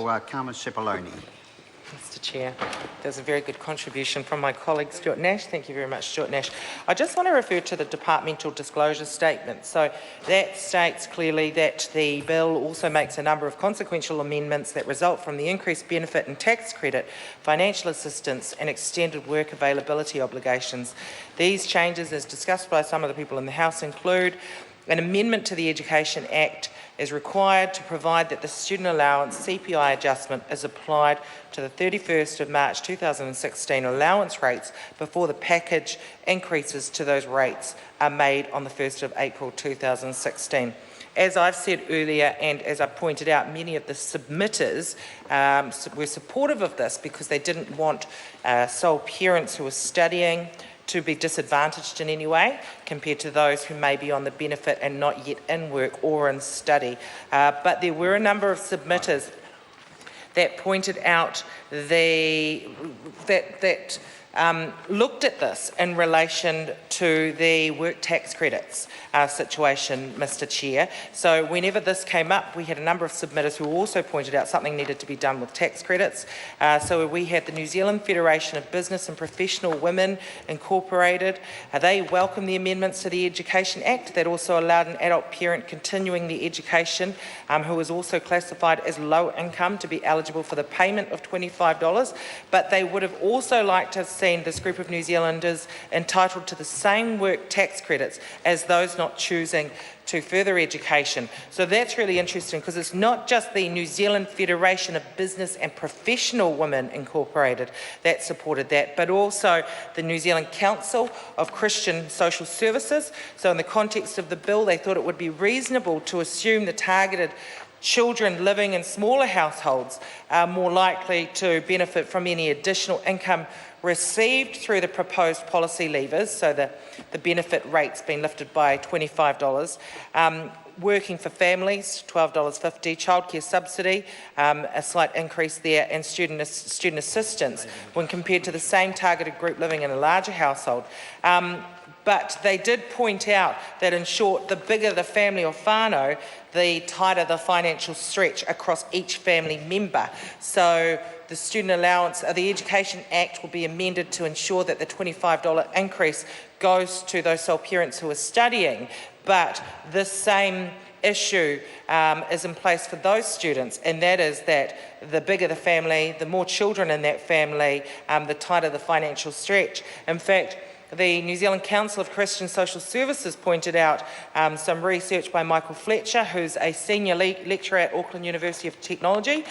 for Carmen Cipollone. Mr Chair, there's a very good contribution from my colleague Stuart Nash. Thank you very much, Stuart Nash. I just want to refer to the departmental disclosure statement. So that states clearly that the bill also makes a number of consequential amendments that result from the increased benefit and tax credit, financial assistance and extended work availability obligations. These changes, as discussed by some of the people in the House, include an amendment to the Education Act is required to provide that the student allowance CPI adjustment is applied to the 31st of March 2016 allowance rates before the package increases to those rates are made on the 1st of April 2016. As I've said earlier, and as I pointed out, many of the submitters were supportive of this because they didn't want sole parents who were studying to be disadvantaged in any way compared to those who may be on the benefit and not yet in work or in study. But there were a number of submitters that pointed out that looked at this in relation to the work tax credits situation, Mr Chair. So whenever this came up, we had a number of submitters who also pointed out something needed to be done with tax credits. So we had the New Zealand Federation of Business and Professional Women Incorporated. They welcomed the amendments to the Education Act that also allowed an adult parent continuing their education who was also classified as low income to be eligible for the payment of $25. But they would have also liked to have seen this group of New Zealanders entitled to the same work tax credits as those not choosing to further education. So that's really interesting because it's not just the New Zealand Federation of Business and Professional Women Incorporated that supported that, but also the New Zealand Council of Christian Social Services. So in the context of the bill, they thought it would be reasonable to assume the targeted children living in smaller households are more likely to benefit from any additional income received through the proposed policy levers, so the benefit rate's been lifted by $25, working for families, $12.50, childcare subsidy, a slight increase there, and student assistance when compared to the same targeted group living in a larger household. But they did point out that, in short, the bigger the family or whānau, the tighter the financial stretch across each family member. So the student allowance, the Education Act will be amended to ensure that the $25 increase goes to those sole parents who are studying, but this same issue is in place for those students, and that is that the bigger the family, the more children in that family, the tighter the financial stretch. In fact, the New Zealand Council of Christian Social Services pointed out some research by Michael Fletcher, who's a senior lecturer at Auckland University of Technology,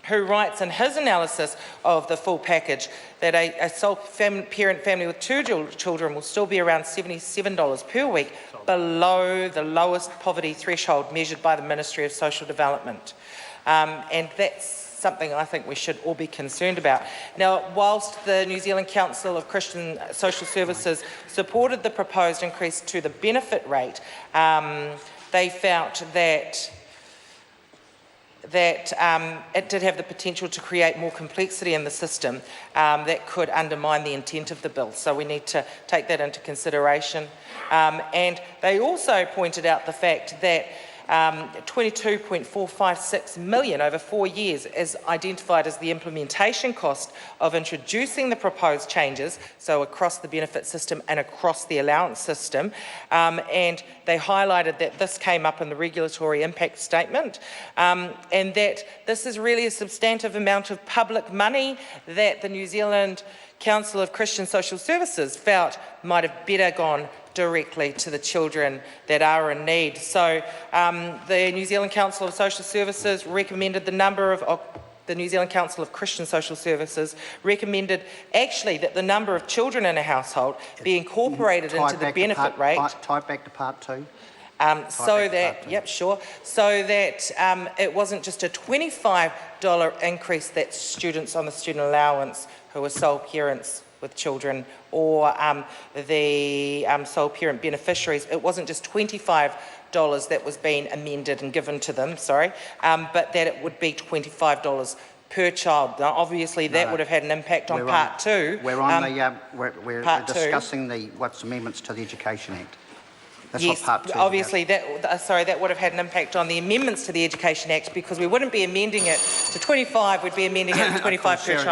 who writes in his analysis of the full package that a sole parent family with 2 children will still be around $77 per week below the lowest poverty threshold measured by the Ministry of Social Development. And that's something I think we should all be concerned about. Now, whilst the New Zealand Council of Christian Social Services supported the proposed increase to the benefit rate, they felt that it did have the potential to create more complexity in the system that could undermine the intent of the bill. So we need to take that into consideration. And they also pointed out the fact that $22.456 million over 4 years is identified as the implementation cost of introducing the proposed changes, so across the benefit system and across the allowance system. And they highlighted that this came up in the regulatory impact statement, and that this is really a substantive amount of public money that the New Zealand Council of Christian Social Services felt might have better gone directly to the children that are in need. So the New Zealand Council of Social Services recommended the New Zealand Council of Christian Social Services recommended actually that the number of children in a household be incorporated into the benefit rate. Tie back to part 2. So that, yep, sure. So that it wasn't just a $25 increase that students on the student allowance who are sole parents with children or the sole parent beneficiaries. It wasn't just $25 that was being amended and given to them, but that it would be $25 per child. Now, obviously, that would have had an impact on part 2. We're discussing what's amendments to the Education Act. That's yes, what part 2 is obviously that would have had an impact on the amendments to the Education Act, because we wouldn't be amending it to 25, we'd be amending it to 25 per Sarah, child.